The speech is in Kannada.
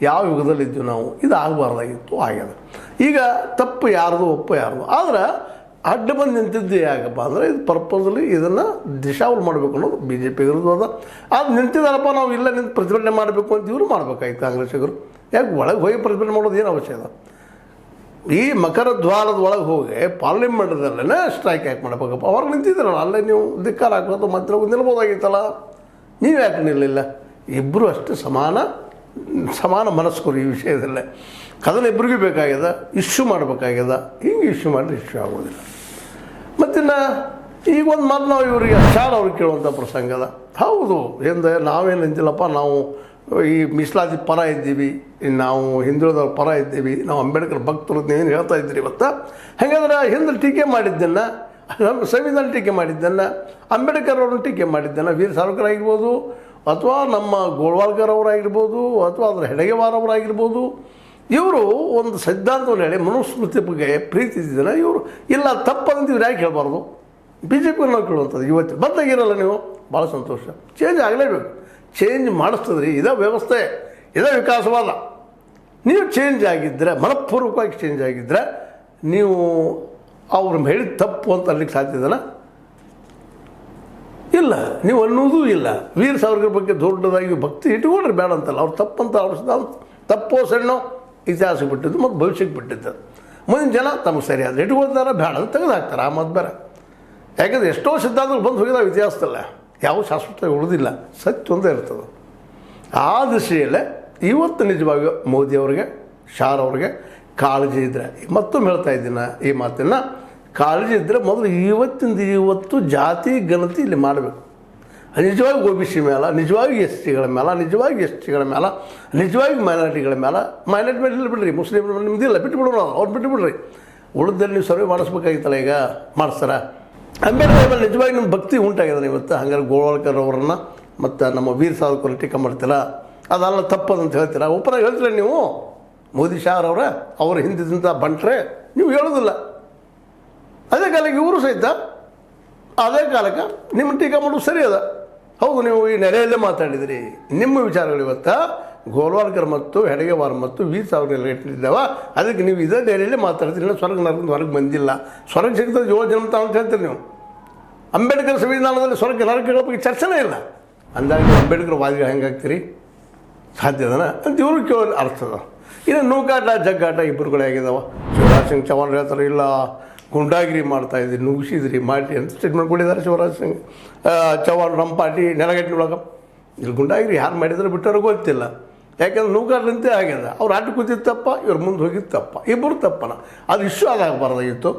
ಯಾವ ಯುಗದಲ್ಲಿದ್ದೀವಿ ನಾವು, ಇದು ಆಗಬಾರ್ದಾಗಿತ್ತು, ಆಗ್ಯದ. ಈಗ ತಪ್ಪು ಯಾರ್ದು ಒಪ್ಪು ಯಾರ್ದು. ಆದ್ರೆ ಅಡ್ಡ ಬಂದು ನಿಂತಿದ್ದು ಯಾಕಪ್ಪ ಅಂದರೆ ಇದು ಪರ್ಪಸ್ಲಿ ಇದನ್ನು ದಿಶಾವಲ್ ಮಾಡಬೇಕು ಅನ್ನೋದು ಬಿ ಜೆ ಪಿಗರದು ಅದ. ಅದು ನಿಂತಿದ್ದಾರಪ್ಪ, ನಾವು ಇಲ್ಲ ನಿಂತು ಪ್ರತಿಭಟನೆ ಮಾಡಬೇಕು ಅಂತ ಇವರು ಮಾಡಬೇಕಾಯ್ತು ಕಾಂಗ್ರೆಸ್ಸಿಗರು. ಯಾಕೆ ಒಳಗೆ ಹೋಗಿ ಪ್ರತಿಭಟನೆ ಮಾಡೋದು ಏನು ಅವಶ್ಯ ಅದ? ಈ ಮಕರ ದ್ವಾರದ ಒಳಗೆ ಹೋಗಿ ಪಾರ್ಲಿಮೆಂಟ್ದಲ್ಲೇ ಸ್ಟ್ರೈಕ್ ಯಾಕೆ ಮಾಡಬೇಕಪ್ಪ? ಅವ್ರಿಗೆ ನಿಂತಿದ್ದಾರಲ್ಲ, ಅಲ್ಲೇ ನೀವು ಧಿಕ್ಕಾರ ಹಾಕೋದು ಮತ್ತೆ ನಿಲ್ಬೋದಾಗಿತ್ತಲ್ಲ, ನೀವು ಯಾಕೆ ನಿಲ್ಲಿಲ್ಲ? ಇಬ್ಬರು ಅಷ್ಟು ಸಮಾನ ಮನಸ್ಕರು ಈ ವಿಷಯದಲ್ಲೇ. ಅದನ್ನು ಇಬ್ಬರಿಗೂ ಬೇಕಾಗ್ಯದ, ಇಶ್ಯೂ ಮಾಡಬೇಕಾಗ್ಯದ. ಹಿಂಗೆ ಇಶ್ಯೂ ಮಾಡಿದ್ರೆ ಇಶ್ಯೂ ಆಗೋದಿಲ್ಲ. ಮತ್ತಿನ್ನು ಈಗ ಒಂದು ಮಾತು ನಾವು ಇವರಿಗೆ ಶಾಲೆ ಅವ್ರಿಗೆ ಕೇಳುವಂಥ ಪ್ರಸಂಗ ಅದ. ಹೌದು, ಎಂದ ನಾವೇನು ನಿಂತಿಲ್ಲಪ್ಪ, ನಾವು ಈ ಮೀಸಲಾತಿ ಪರ ಇದ್ದೀವಿ, ನಾವು ಹಿಂದುಳಿದವ್ರ ಪರ ಇದ್ದೀವಿ, ನಾವು ಅಂಬೇಡ್ಕರ್ ಭಕ್ತರು ನೀವೇನು ಹೇಳ್ತಾ ಇದ್ದೀರಿ ಇವತ್ತು. ಹಾಗಾದ್ರೆ ಹಿಂದೆ ಟೀಕೆ ಮಾಡಿದ್ದನ್ನು, ಸಂವಿಧಾನ ಟೀಕೆ ಮಾಡಿದ್ದನ್ನು, ಅಂಬೇಡ್ಕರ್ ಅವ್ರನ್ನ ಟೀಕೆ ಮಾಡಿದ್ದನ್ನು, ವೀರ ಸಾವರ್ಕರ್ ಆಗಿರ್ಬೋದು, ಅಥವಾ ನಮ್ಮ ಗೋಳ್ವಾಲ್ಕರ್ ಅವರಾಗಿರ್ಬೋದು, ಅಥವಾ ಅದರ ಹೆಡಗೇವಾರ್ ಅವರಾಗಿರ್ಬೋದು, ಇವರು ಒಂದು ಸಿದ್ಧಾಂತವನ್ನು ಹೇಳಿ ಮನುಸ್ಮೃತಿ ಬಗ್ಗೆ ಪ್ರೀತಿ ಇದ್ದಿದ್ದಾನೆ. ಇವರು ಇಲ್ಲ ತಪ್ಪಂತ ಇವ್ರು ಯಾಕೆ ಹೇಳ್ಬಾರ್ದು? ಬಿ ಜೆ ಪಿಗೆ ನಾವು ಕೇಳುವಂಥದ್ದು ಇವತ್ತು ಬದಲಾಗಿರಲ್ಲ. ನೀವು ಭಾಳ ಸಂತೋಷ, ಚೇಂಜ್ ಆಗಲೇಬೇಕು. ಚೇಂಜ್ ಮಾಡಿಸ್ತದ್ರಿ, ಇದೇ ವ್ಯವಸ್ಥೆ, ಇದೇ ವಿಕಾಸವಾದ. ನೀವು ಚೇಂಜ್ ಆಗಿದ್ದರೆ, ಮನಪೂರ್ವಕವಾಗಿ ಚೇಂಜ್ ಆಗಿದ್ದರೆ, ನೀವು ಅವ್ರು ಹೇಳಿದ ತಪ್ಪು ಅಂತ ಅಲ್ಲಿಗೆ ಸಾಧ್ಯದನ? ಇಲ್ಲ, ನೀವು ಅನ್ನೋದೂ ಇಲ್ಲ. ವೀರ ಸಾವರ್ಕರ್ ಬಗ್ಗೆ ದೊಡ್ಡದಾಗಿ ಭಕ್ತಿ ಇಟ್ಕೊಂಡ್ರೆ ಬೇಡ ಅಂತಲ್ಲ. ಅವ್ರು ತಪ್ಪಂತ ಅವ್ರ ತಪ್ಪೋ ಸಣ್ಣೋ ಇತಿಹಾಸಕ್ಕೆ ಬಿಟ್ಟಿದ್ದು ಮತ್ತು ಭವಿಷ್ಯಕ್ಕೆ ಬಿಟ್ಟಿದ್ದು. ಮುಂದಿನ ಜನ ತಮಗೆ ಸರಿಯಾದ ಇಟ್ಕೊಳ್ತಾರೆ, ಬೇಡ ಅಂತ ತೆಗೆದು ಹಾಕ್ತಾರೆ. ಆ ಮದ್ದು ಬೇರೆ. ಯಾಕಂದರೆ ಎಷ್ಟೋ ಸಿದ್ಧಾಂತಗಳು ಬಂದು ಹೋಗಿದಾವೆ ಇತಿಹಾಸದಲ್ಲ, ಯಾವ ಶಾಶ್ವತ ಉಳಿದಿಲ್ಲ, ಸತ್ಯ ಒಂದೇ ಇರ್ತದೆ. ಆ ದಿಶೆಯಲ್ಲೇ ಇವತ್ತು ನಿಜವಾಗಿ ಮೋದಿಯವ್ರಿಗೆ, ಶಾರ್ ಅವ್ರಿಗೆ ಕಾಳಜಿ ಇದ್ದರೆ, ಮತ್ತೊಮ್ಮೆ ಹೇಳ್ತಾ ಇದ್ದೀನಿ ಈ ಮಾತನ್ನು, ಕಾಳಜಿ ಇದ್ದರೆ ಮೊದಲು ಇವತ್ತು ಜಾತಿ ಗಣತಿ ಇಲ್ಲಿ ಮಾಡಬೇಕು. ನಿಜವಾಗಿ ಒ ಬಿ ಸಿ ಮೇಲೆ, ನಿಜವಾಗಿ ಎಸ್ ಟಿಗಳ ಮೇಲೆ, ನಿಜವಾಗಿ ಮೈನಾರಿಟಿಗಳ ಮೇಲೆ ಇಲ್ಲ ಬಿಡ್ರಿ. ಮುಸ್ಲಿಮ್ರು ನಿಮ್ದಿಲ್ಲ, ಬಿಟ್ಟುಬಿಡೋಣ, ಅವ್ರು ಬಿಟ್ಟುಬಿಡ್ರಿ. ಉಳಿದಲ್ಲಿ ನೀವು ಸರ್ವೆ ಮಾಡಿಸ್ಬೇಕಾಗಿತ್ತಲ್ಲ, ಈಗ ಮಾಡಿಸ್ತಾರ. ಅಂಬೇಡ್ಕರ್ ಮೇಲೆ ನಿಜವಾಗಿ ನಿಮ್ಮ ಭಕ್ತಿ ಉಂಟಾಗಿದೆ ಇವತ್ತು. ಹಂಗಾರೆ ಗೋಳ್ವಾಲ್ಕರ್ ಅವರನ್ನು ಮತ್ತು ನಮ್ಮ ವೀರ ಸಾವರ್ಕರ್ ಟೀಕೆ ಮಾಡ್ತೀರಾ, ಅದೆಲ್ಲ ತಪ್ಪದಂತ ಹೇಳ್ತೀರಾ, ಒಪ್ಪನ ಹೇಳ್ತೀರ ನೀವು. ಮೋದಿ ಶಾರ್ ಅವ್ರ ಹಿಂದಿದ್ದಂಥ ಬಂಟ್ರೆ ನೀವು ಹೇಳೋದಿಲ್ಲ. ಅದೇ ಕಾಲಕ್ಕೆ ಇವರು ಸಹಿತ ಅದೇ ಕಾಲಕ್ಕೆ ನಿಮ್ಮ ಟೀಕೆ ಮಾಡೋದು ಸರಿ ಅದ. ಹೌದು, ನೀವು ಈ ನೆಲೆಯಲ್ಲೇ ಮಾತಾಡಿದಿರಿ. ನಿಮ್ಮ ವಿಚಾರಗಳು ಇವತ್ತು ಗೋಳ್ವಾಲ್ಕರ್ ಮತ್ತು ಹೆಡಗೇವಾರ್ ಮತ್ತು ವೀರ ಸಾವರ್ಕರ್ ಇಟ್ಟಿದ್ದಾವ. ಅದಕ್ಕೆ ನೀವು ಇದೇ ನೆಲೆಯಲ್ಲೇ ಮಾತಾಡ್ತೀರಿ. ಇಲ್ಲ ಸ್ವರ್ಗ ನರಕದಿಂದ ಹೊರಗೆ ಬಂದಿಲ್ಲ, ಸ್ವರ್ಗ ಸಿಗ್ತದೆ 7 ಜನ್ಮ ಅಂತ ಹೇಳ್ತೀರಿ ನೀವು. ಅಂಬೇಡ್ಕರ್ ಸಂವಿಧಾನದಲ್ಲಿ ಸ್ವರ್ಗ ನರಕಗಳ ಬಗ್ಗೆ ಚರ್ಚೆನೇ ಇಲ್ಲ. ಅಂದಾಗ ಅಂಬೇಡ್ಕರ್ ವಾದಿಗಳು ಹೆಂಗಾಗ್ತೀರಿ? ಸಾಧ್ಯದನ ಅಂತ ಇವರು ಕೇಳೋ ಅರ್ಥದ. ಇನ್ನು ನೂಕಾಟ ಜಗ್ಗಾಟ ಇಬ್ಬರುಗಳೇ ಆಗಿದ್ದಾವ. ಶಿವರಾಜ್ ಸಿಂಗ್ ಚೌಹಾಣ್ ಹೇಳ್ತಾರೆ, ಇಲ್ಲ ಗುಂಡಾಗಿರಿ ಮಾಡ್ತಾಯಿದ್ರಿ, ನುಗ್ಗಿಸಿದ್ರಿ ಮಾಡಿ ಅಂತ ಸ್ಟೇಟ್ಮೆಂಟ್ ಕೊಟ್ಟಿದ್ದಾರೆ ಶಿವರಾಜ್ ಸಿಂಗ್ ಚೌಹಾಣ್. ನಮ್ಮ ಪಾರ್ಟಿ ನೆಲಗಟ್ಟಿನೊಳಗೆ ಇಲ್ಲಿ ಗುಂಡಾಗಿರಿ ಯಾರು ಮಾಡಿದ್ರೆ ಬಿಟ್ಟವ್ರಿಗೆ ಗೊತ್ತಿಲ್ಲ. ಯಾಕೆಂದ್ರೆ ನೂಕಾಟರಂತೆ ಆಗ್ಯದ. ಅವ್ರು ಆಟ ಕೂತಿದ್ದು ತಪ್ಪ, ಇವ್ರು ಮುಂದೆ ಹೋಗಿದ್ದು ತಪ್ಪ, ಇಬ್ಬರು ತಪ್ಪನ. ಅದು ಇಶ್ಯೂ ಆದಾಗಬಾರ್ದಾಗಿತ್ತು.